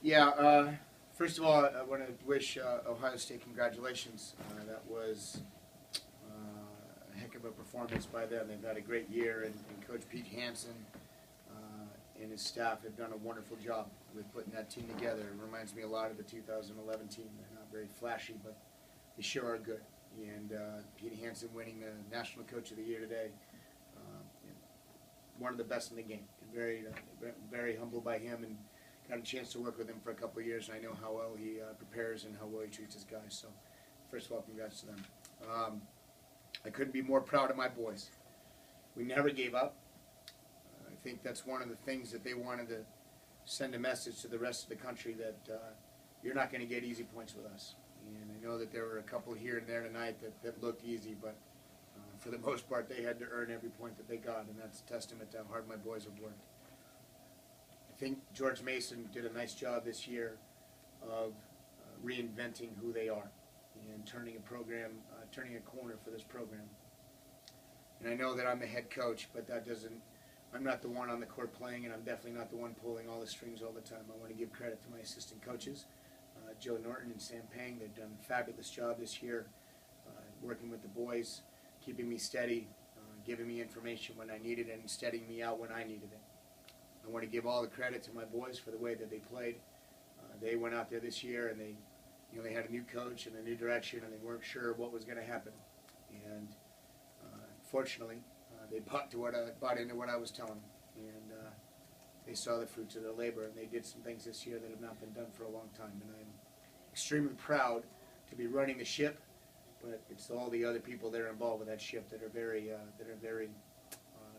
Yeah, first of all, I want to wish Ohio State congratulations. That was a heck of a performance by them. They've had a great year, and Coach Pete Hansen and his staff have done a wonderful job with putting that team together. It reminds me a lot of the 2011 team. They're not very flashy, but they sure are good. And Pete Hansen winning the National Coach of the Year today, one of the best in the game. And very humbled by him, and got a chance to work with him for a couple of years, and I know how well he prepares and how well he treats his guys. So, first of all, congrats to them. I couldn't be more proud of my boys. We never gave up. I think that's one of the things that they wanted to send a message to the rest of the country that you're not going to get easy points with us. And I know that there were a couple here and there tonight that looked easy, but for the most part, they had to earn every point that they got, and that's a testament to how hard my boys have worked. I think George Mason did a nice job this year of reinventing who they are and turning a corner for this program. And I know that I'm the head coach, but I'm not the one on the court playing, and I'm definitely not the one pulling all the strings all the time. I want to give credit to my assistant coaches, Joe Norton and Sam Pang. They've done a fabulous job this year working with the boys, keeping me steady, giving me information when I needed it, and steadying me out when I needed it. I want to give all the credit to my boys for the way that they played. They went out there this year, and they had a new coach and a new direction, and they weren't sure what was going to happen. And fortunately, they bought into what I was telling them, and they saw the fruits of their labor, and they did some things this year that have not been done for a long time. And I'm extremely proud to be running the ship, but it's all the other people that are involved with that ship that are very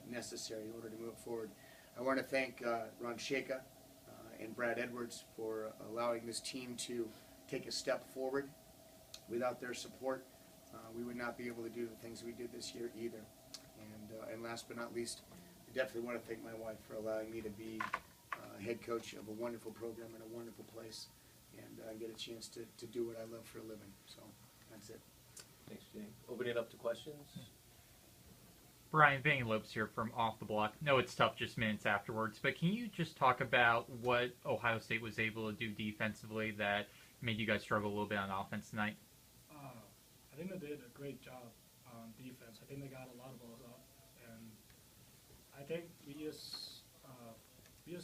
necessary in order to move forward. I want to thank Ron Shaka and Brad Edwards for allowing this team to take a step forward. Without their support, we would not be able to do the things we did this year either. And last but not least, I definitely want to thank my wife for allowing me to be head coach of a wonderful program in a wonderful place, and get a chance to do what I love for a living. So that's it. Thanks, Jay. Open it up to questions. Brian, Vanny Lopes here from Off the Block. No, it's tough just minutes afterwards, but can you just talk about what Ohio State was able to do defensively that made you guys struggle a little bit on offense tonight? I think they did a great job on defense. I think they got a lot of balls up, and I think we just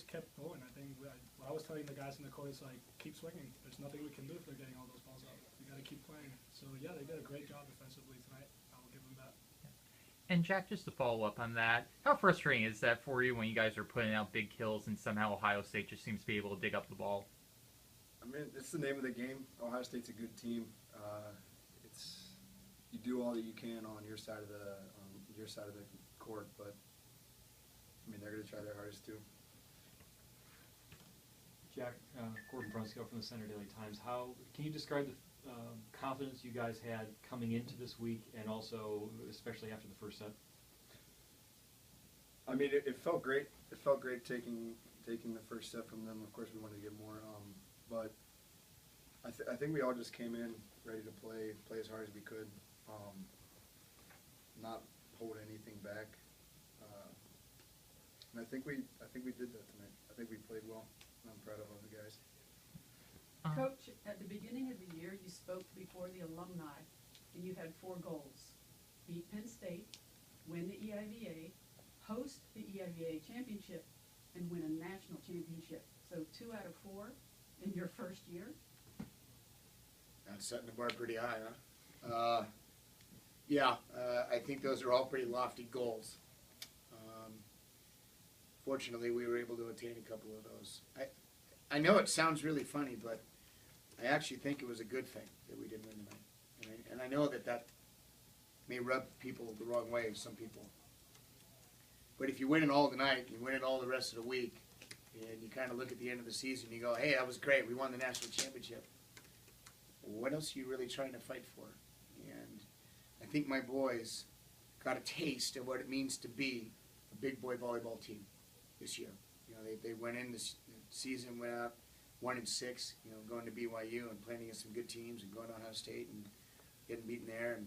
kept going. I think what I was telling the guys in the court is like, keep swinging. There's nothing we can do if they're getting all those balls up. We got to keep playing. So yeah, they did a great job defensively tonight. I will give them that. And Jack, just to follow up on that, how frustrating is that for you when you guys are putting out big kills and somehow Ohio State just seems to be able to dig up the ball? I mean, it's the name of the game. Ohio State's a good team. You do all that you can on your side of the court, but I mean, they're going to try their hardest too. Jack, Gordon Brunskill from the Center Daily Times. How can you describe the confidence you guys had coming into this week, and also especially after the first set? I mean, it felt great. It felt great taking the first set from them. Of course, we wanted to get more, but I think we all just came in ready to play as hard as we could, not hold anything back. And I think we did that tonight. I think we played well. I'm proud of all the guys. Coach, at the beginning of the year, you spoke before the alumni, and you had 4 goals: beat Penn State, win the EIVA, host the EIVA championship, and win a national championship. So 2 out of 4 in your first year. That's setting the bar pretty high, huh? I think those are all pretty lofty goals. Fortunately, we were able to attain a couple of those. I know it sounds really funny, but I actually think it was a good thing that we didn't win tonight. And I know that may rub people the wrong way, some people. But if you win it all tonight, you win it all the rest of the week, and you kind of look at the end of the season, you go, hey, that was great, we won the national championship. What else are you really trying to fight for? And I think my boys got a taste of what it means to be a big boy volleyball team this year. You know, they went in this season, went out 1-6, going to BYU and playing against some good teams and going to Ohio State and getting beaten there. And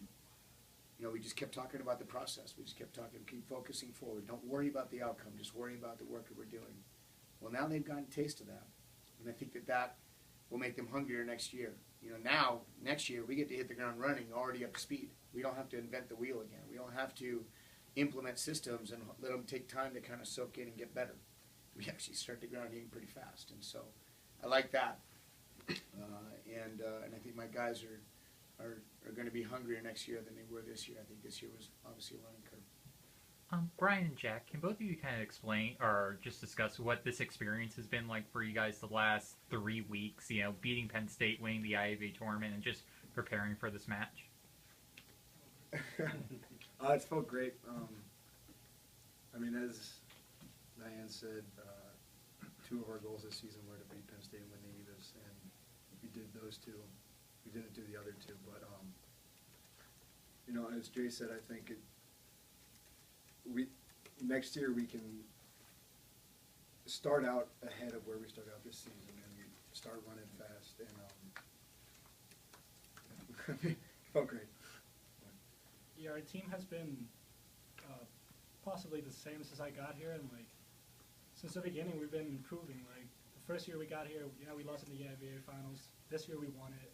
we just kept talking about the process. We just kept talking, keep focusing forward. Don't worry about the outcome. Just worry about the work that we're doing. Well, now they've gotten a taste of that. And I think that will make them hungrier next year. Now, next year, we get to hit the ground running, already up to speed. We don't have to invent the wheel again. We don't have to implement systems and let them take time to kind of soak in and get better. We actually start the ground game pretty fast, and so I like that. And I think my guys are going to be hungrier next year than they were this year. I think this year was obviously a learning curve. Brian and Jack, can both of you kind of explain or just discuss what this experience has been like for you guys the last 3 weeks? Beating Penn State, winning the IAVA tournament, and just preparing for this match. It's felt great. I mean, as Diane said, 2 of our goals this season were to beat Penn State and win the Evis, and we did those 2. We didn't do the other 2, but as Jay said, I think next year we can start out ahead of where we started out this season and start running fast, and felt great. Yeah, our team has been possibly the same since I got here, and since the beginning we've been improving. The first year we got here, we lost in the IAVA finals. This year we won it,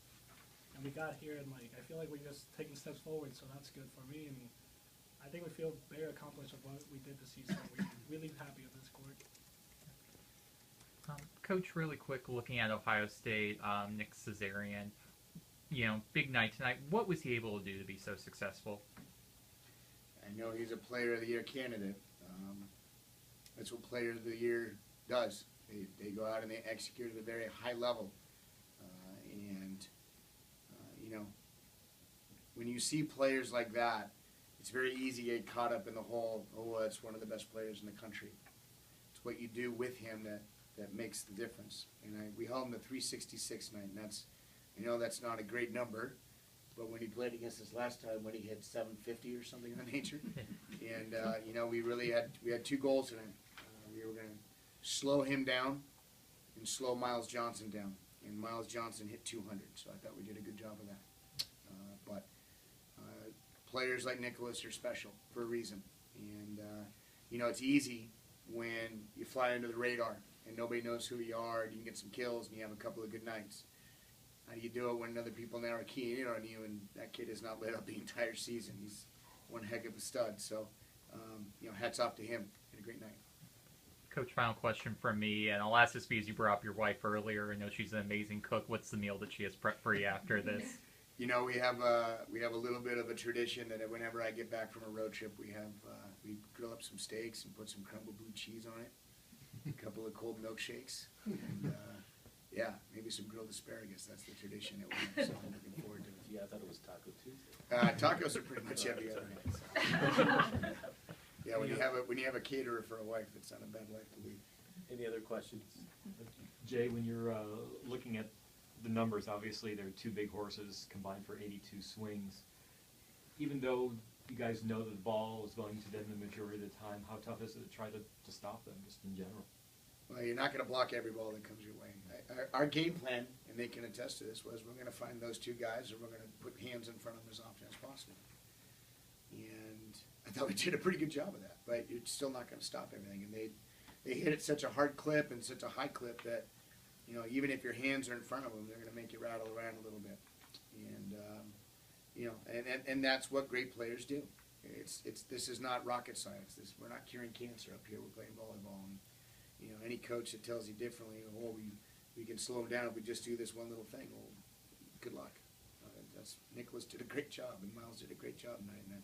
and we got here, and I feel like we're just taking steps forward, so that's good for me, and I think we feel very accomplished of what we did this season. We're really happy with this court. Coach, really quick, looking at Ohio State, Nick Cesarian, big night tonight. What was he able to do to be so successful? I know he's a Player of the Year candidate. That's what Player of the Year does. They go out and they execute at a very high level. When you see players like that, it's very easy to get caught up in the whole, that's one of the best players in the country. It's what you do with him that makes the difference. And we held him to 366 tonight, and that's not a great number. But when he played against us last time, when he hit 750 or something of that nature, and we had 2 goals in it. We were going to slow him down and slow Miles Johnson down, and Miles Johnson hit 200. So I thought we did a good job of that. But players like Nicholas are special for a reason, and it's easy when you fly under the radar and nobody knows who you are, and you can get some kills and you have a couple of good nights. How do you do it when other people now are keying in on you, and that kid has not lit up the entire season? He's one heck of a stud. So, hats off to him. Had a great night. Coach, final question from me, and I'll ask this because you brought up your wife earlier. I know she's an amazing cook. What's the meal that she has prepped for you after this? We have a little bit of a tradition that whenever I get back from a road trip, we grill up some steaks and put some crumbled blue cheese on it, a couple of cold milkshakes, and maybe some grilled asparagus. That's the tradition that we have, so I'm looking forward to it. Yeah, I thought it was Taco Tuesday. Tacos are pretty much every other night. Yeah, when you have a caterer for a wife, it's not a bad life to lead. Any other questions? Jay, when you're looking at the numbers, obviously there are 2 big horses combined for 82 swings. Even though you guys know that the ball is going to them the majority of the time, how tough is it to try to stop them, just in general? Well, you're not going to block every ball that comes your way. Our game plan, and they can attest to this, was we're going to find those 2 guys, and we're going to put hands in front of them as often as possible. And I thought we did a pretty good job of that, but you're still not going to stop everything. And they hit at such a hard clip and such a high clip that even if your hands are in front of them, they're going to make you rattle around a little bit. And and that's what great players do. This is not rocket science. We're not curing cancer up here. We're playing volleyball. And, any coach that tells you differently, we can slow them down if we just do this one little thing. Well, good luck. Nicholas did a great job, and Miles did a great job tonight, and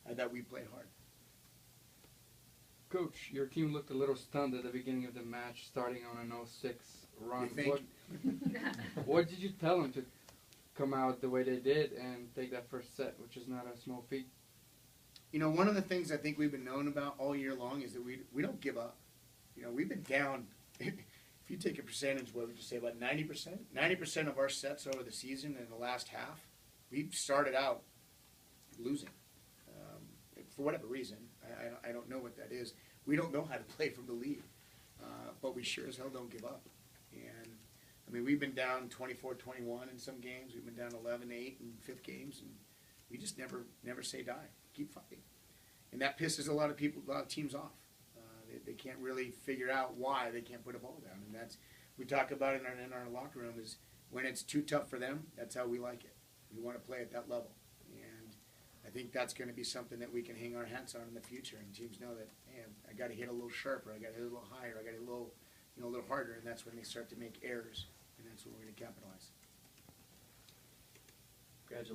I thought we played hard. Coach, your team looked a little stunned at the beginning of the match, starting on an 0-6 run. You think? What did you tell them to come out the way they did and take that first set, which is not a small feat? One of the things I think we've been known about all year long is that we don't give up. We've been down. If you take a percentage, what would you say, about 90%? 90% of our sets over the season in the last half, we've started out losing. For whatever reason, I don't know what that is. We don't know how to play from the lead, but we sure as hell don't give up. And we've been down 24-21 in some games. We've been down 11-8 in 5th games, and we just never say die. Keep fighting, and that pisses a lot of teams off. They can't really figure out why they can't put a ball down, and we talk about it in our locker room is when it's too tough for them, that's how we like it. We want to play at that level. And I think that's going to be something that we can hang our hats on in the future. And teams know that, man, I got to hit a little sharper, I got to hit a little higher, I got to hit a little harder. And that's when they start to make errors. And that's when we're going to capitalize. Congratulations.